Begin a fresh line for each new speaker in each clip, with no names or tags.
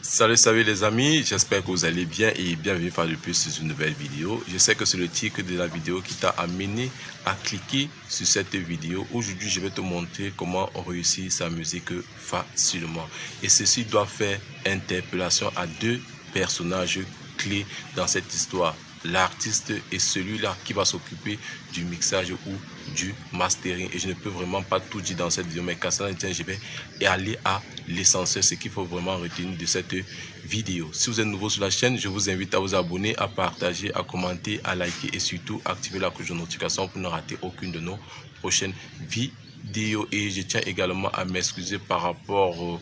Salut les amis, j'espère que vous allez bien et bienvenue une fois de plus sur une nouvelle vidéo. Je sais que c'est le titre de la vidéo qui t'a amené à cliquer sur cette vidéo. Aujourd'hui, je vais te montrer comment réussir sa musique facilement. Et ceci doit faire interpellation à deux personnages clés dans cette histoire. L'artiste est celui-là qui va s'occuper du mixage ou du mastering. Et je ne peux vraiment pas tout dire dans cette vidéo, mais qu'à cela ne tienne, je vais aller à l'essentiel, ce qu'il faut vraiment retenir de cette vidéo. Si vous êtes nouveau sur la chaîne, je vous invite à vous abonner, à partager, à commenter, à liker et surtout activer la cloche de notification pour ne rater aucune de nos prochaines vidéos. Et je tiens également à m'excuser par rapport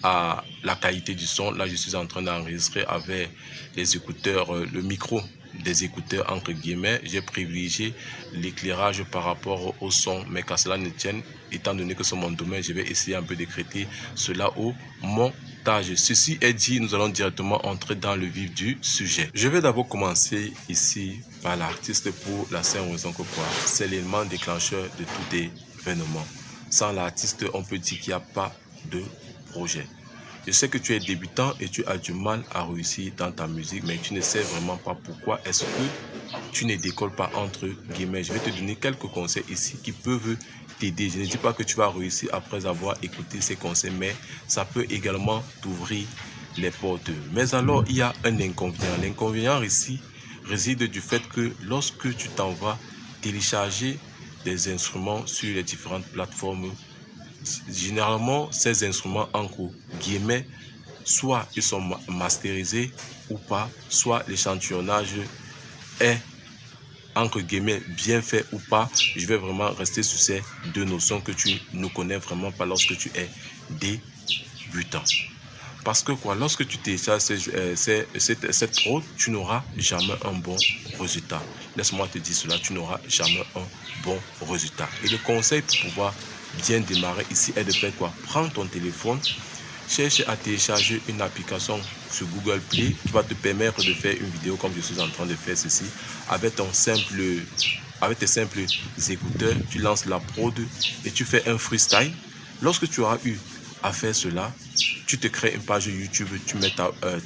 à la qualité du son. Là, je suis en train d'enregistrer avec les écouteurs, le micro des écouteurs entre guillemets. J'ai privilégié l'éclairage par rapport au son, mais qu'à cela ne tienne, étant donné que c'est mon domaine, je vais essayer un peu d'écréter cela au montage. Ceci est dit, nous allons directement entrer dans le vif du sujet. Je vais d'abord commencer ici par l'artiste pour la simple raison que quoi, c'est l'élément déclencheur de tout événement. Sans l'artiste, on peut dire qu'il n'y a pas de projet. Je sais que tu es débutant et tu as du mal à réussir dans ta musique, mais tu ne sais vraiment pas pourquoi est-ce que tu ne décolles pas entre guillemets. Je vais te donner quelques conseils ici qui peuvent t'aider. Je ne dis pas que tu vas réussir après avoir écouté ces conseils, mais ça peut également t'ouvrir les portes. Mais alors, il y a un inconvénient. L'inconvénient ici réside du fait que lorsque tu t'en vas télécharger des instruments sur les différentes plateformes, généralement, ces instruments en guillemets, soit ils sont masterisés ou pas, soit l'échantillonnage est entre guillemets bien fait ou pas. Je vais vraiment rester sur ces deux notions que tu ne connais vraiment pas lorsque tu es débutant. Parce que quoi, lorsque tu télécharges cette prod, tu n'auras jamais un bon résultat. Laisse-moi te dire cela, tu n'auras jamais un bon résultat. Et le conseil pour pouvoir bien démarrer ici est de faire quoi? Prends ton téléphone, cherche à télécharger une application sur Google Play qui va te permettre de faire une vidéo comme je suis en train de faire ceci. Avec tes simples écouteurs, tu lances la prod et tu fais un freestyle. Lorsque tu auras eu à faire cela, tu te crées une page YouTube, tu mets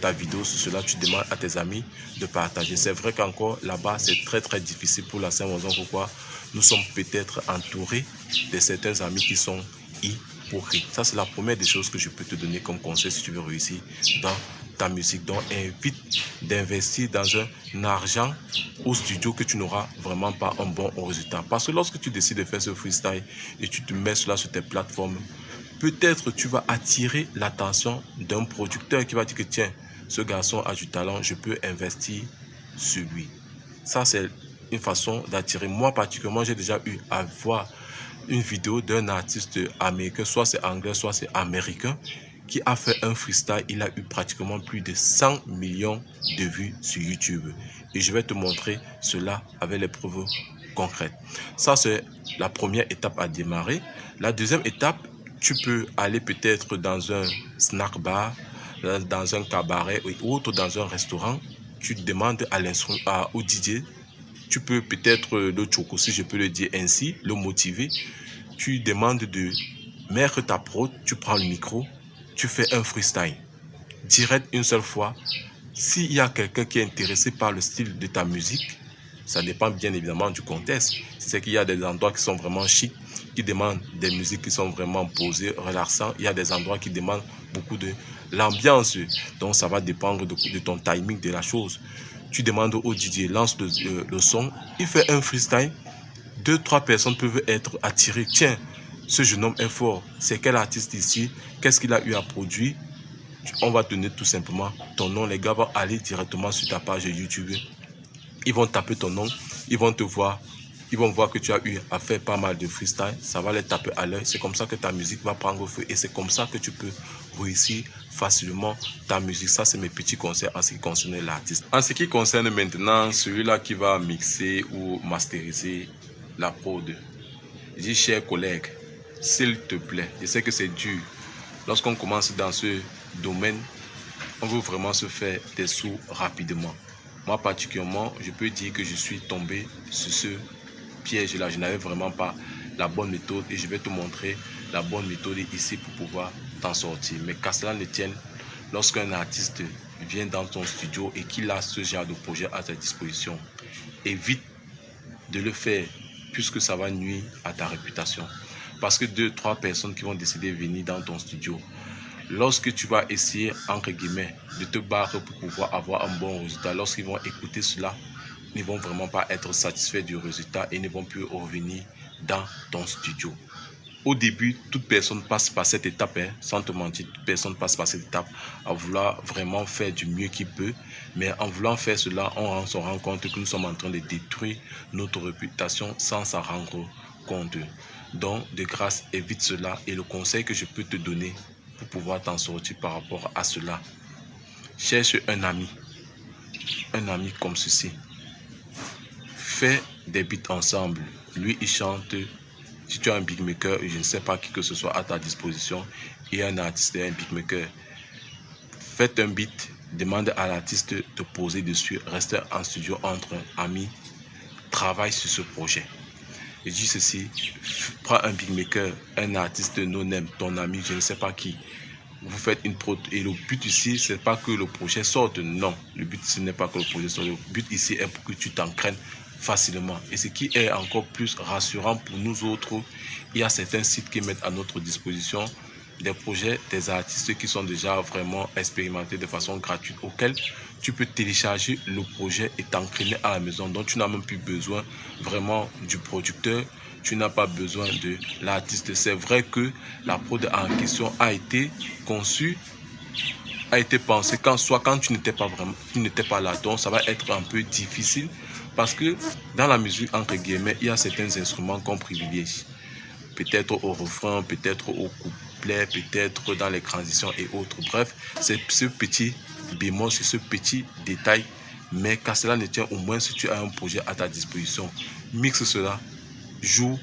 ta vidéo sur cela, tu demandes à tes amis de partager. C'est vrai qu'encore là-bas, c'est très difficile pour la simple raison pourquoi nous sommes peut-être entourés de certains amis qui sont hypocrites. Ça, c'est la première des choses que je peux te donner comme conseil si tu veux réussir dans ta musique. Donc, invite d'investir dans un argent au studio que tu n'auras vraiment pas un bon résultat. Parce que lorsque tu décides de faire ce freestyle et tu te mets cela sur tes plateformes, peut-être tu vas attirer l'attention d'un producteur qui va dire que tiens, ce garçon a du talent, je peux investir sur lui. Ça, c'est une façon d'attirer. Moi, particulièrement, j'ai déjà eu à voir une vidéo d'un artiste américain, soit c'est anglais, soit c'est américain, qui a fait un freestyle. Il a eu pratiquement plus de 100 millions de vues sur YouTube. Et je vais te montrer cela avec les preuves concrètes. Ça, c'est la première étape à démarrer. La deuxième étape, tu peux aller peut-être dans un snack bar, dans un cabaret ou autre, dans un restaurant. Tu demandes au DJ, tu peux peut-être le choco, si je peux le dire ainsi, le motiver. Tu demandes de mettre ta prod, tu prends le micro, tu fais un freestyle. Direct une seule fois. S'il y a quelqu'un qui est intéressé par le style de ta musique, ça dépend bien évidemment du contexte. C'est qu'il y a des endroits qui sont vraiment chics, qui demandent des musiques qui sont vraiment posées, relaxantes. Il y a des endroits qui demandent beaucoup de l'ambiance. Donc ça va dépendre de ton timing de la chose. Tu demandes au DJ, lance le son, il fait un freestyle. 2-3 personnes peuvent être attirées. Tiens, ce jeune homme est fort. C'est quel artiste ici? Qu'est-ce qu'il a eu à produire? On va donner tout simplement ton nom. Les gars vont aller directement sur ta page YouTube. Ils vont taper ton nom. Ils vont te voir. Ils vont voir que tu as eu à faire pas mal de freestyle. Ça va les taper à l'œil. C'est comme ça que ta musique va prendre feu. Et c'est comme ça que tu peux réussir facilement ta musique. Ça, c'est mes petits conseils en ce qui concerne l'artiste. En ce qui concerne maintenant celui-là qui va mixer ou masteriser la prod. Je dis, chers collègues, s'il te plaît, je sais que c'est dur. Lorsqu'on commence dans ce domaine, on veut vraiment se faire des sous rapidement. Moi particulièrement, je peux dire que je suis tombé sur ce piège-là. Je n'avais vraiment pas la bonne méthode et je vais te montrer la bonne méthode ici pour pouvoir t'en sortir. Mais qu'à cela ne tienne, lorsqu'un artiste vient dans ton studio et qu'il a ce genre de projet à ta disposition, évite de le faire puisque ça va nuire à ta réputation. Parce que 2-3 personnes qui vont décider de venir dans ton studio, lorsque tu vas essayer, entre guillemets, de te battre pour pouvoir avoir un bon résultat, lorsqu'ils vont écouter cela, ils ne vont vraiment pas être satisfaits du résultat et ne vont plus revenir dans ton studio. Au début, toute personne passe par cette étape, sans te mentir, toute personne passe par cette étape à vouloir vraiment faire du mieux qu'il peut. Mais en voulant faire cela, on se rend compte que nous sommes en train de détruire notre réputation sans s'en rendre compte. Donc, de grâce, évite cela. Et le conseil que je peux te donner pour pouvoir t'en sortir par rapport à cela, cherche un ami comme ceci. Fais des beats ensemble. Lui, il chante. Si tu as un beatmaker, je ne sais pas qui que ce soit à ta disposition, et un artiste et un beatmaker, faites un beat, demande à l'artiste de poser dessus, restez en studio entre amis, travaille sur ce projet. Je dis ceci, prends un beatmaker, un artiste no-name, ton ami, je ne sais pas qui, vous faites une prod, et le but ici, c'est pas que le projet sorte, non, le but ici n'est pas que le projet sorte, le but ici est pour que tu t'entraînes facilement. Et ce qui est encore plus rassurant pour nous autres, il y a certains sites qui mettent à notre disposition des projets, des artistes qui sont déjà vraiment expérimentés de façon gratuite, auxquels tu peux télécharger le projet et t'entraîner à la maison. Donc tu n'as même plus besoin vraiment du producteur, tu n'as pas besoin de l'artiste. C'est vrai que la prod en question a été conçue, a été pensée quand tu n'étais pas là. Donc ça va être un peu difficile. Parce que dans la musique, entre guillemets, il y a certains instruments qu'on privilégie. Peut-être au refrain, peut-être au couplet, peut-être dans les transitions et autres. Bref, c'est ce petit bémol, c'est ce petit détail. Mais qu'à cela ne tient, au moins si tu as un projet à ta disposition, mixe cela jour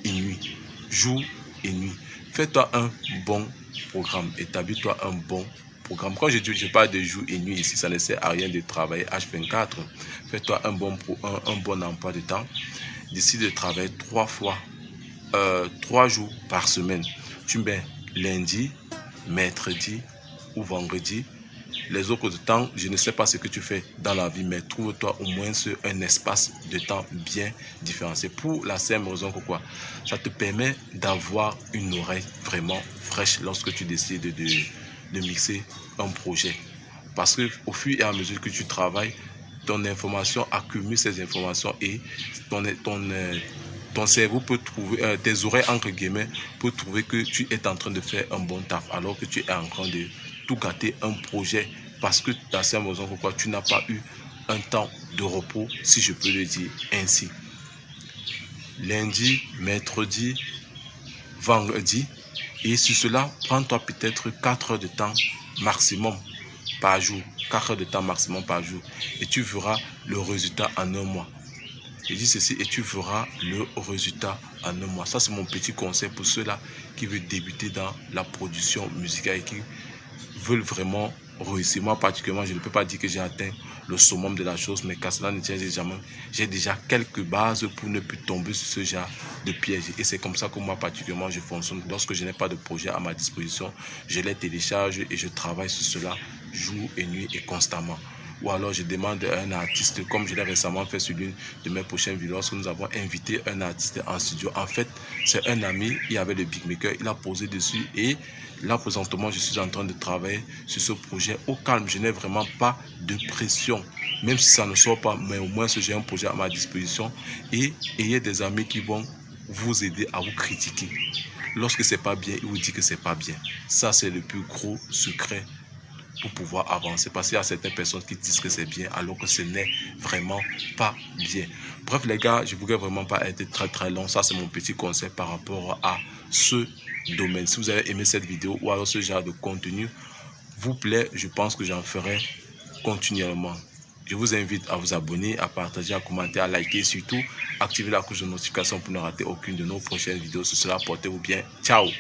et nuit. Jour et nuit. Fais-toi un bon programme. Établis-toi un bon programme. Quand je parle de jour et nuit ici, ça ne sert à rien de travailler H24. Fais-toi un bon emploi de temps. Décide de travailler 3 jours par semaine. Tu mets lundi, mercredi ou vendredi. Les autres temps, je ne sais pas ce que tu fais dans la vie, mais trouve-toi au moins un espace de temps bien différencié. Pour la simple raison que quoi, ça te permet d'avoir une oreille vraiment fraîche lorsque tu décides de mixer un projet. Parce que au fur et à mesure que tu travailles, ton information accumule ces informations et ton cerveau peut trouver, tes oreilles entre guillemets, peut trouver que tu es en train de faire un bon taf alors que tu es en train de tout gâter un projet parce que dans cette raison pourquoi tu n'as pas eu un temps de repos, si je peux le dire ainsi. Lundi, mercredi, vendredi, et sur cela, prends-toi peut-être 4 heures de temps maximum par jour, 4 heures de temps maximum par jour, et tu verras le résultat en un mois. Je dis ceci et tu verras le résultat en un mois. Ça, c'est mon petit conseil pour ceux-là qui veulent débuter dans la production musicale et qui veulent vraiment réussir. Moi, particulièrement, je ne peux pas dire que j'ai atteint le summum de la chose, mais qu'à cela ne tient jamais, j'ai déjà quelques bases pour ne plus tomber sur ce genre de piège. Et c'est comme ça que moi, particulièrement, je fonctionne. Lorsque je n'ai pas de projet à ma disposition, je les télécharge et je travaille sur cela jour et nuit et constamment. Ou alors je demande à un artiste, comme je l'ai récemment fait sur l'une de mes prochaines vidéos, lorsque nous avons invité un artiste en studio. En fait, c'est un ami, il avait le beatmaker, il a posé dessus et là présentement je suis en train de travailler sur ce projet au calme. Je n'ai vraiment pas de pression, même si ça ne sort pas, mais au moins j'ai un projet à ma disposition et ayez des amis qui vont vous aider à vous critiquer. Lorsque c'est pas bien, il vous dit que c'est pas bien. Ça, c'est le plus gros secret pour pouvoir avancer, parce qu'il y a certaines personnes qui disent que c'est bien alors que ce n'est vraiment pas bien. Bref les gars, je ne voudrais vraiment pas être très long. Ça, c'est mon petit conseil par rapport à ce domaine. Si vous avez aimé cette vidéo ou alors ce genre de contenu vous plaît, je pense que j'en ferai continuellement. Je vous invite à vous abonner, à partager, à commenter, à liker, surtout activer la cloche de notification pour ne rater aucune de nos prochaines vidéos. Sur cela, portez-vous bien. Ciao.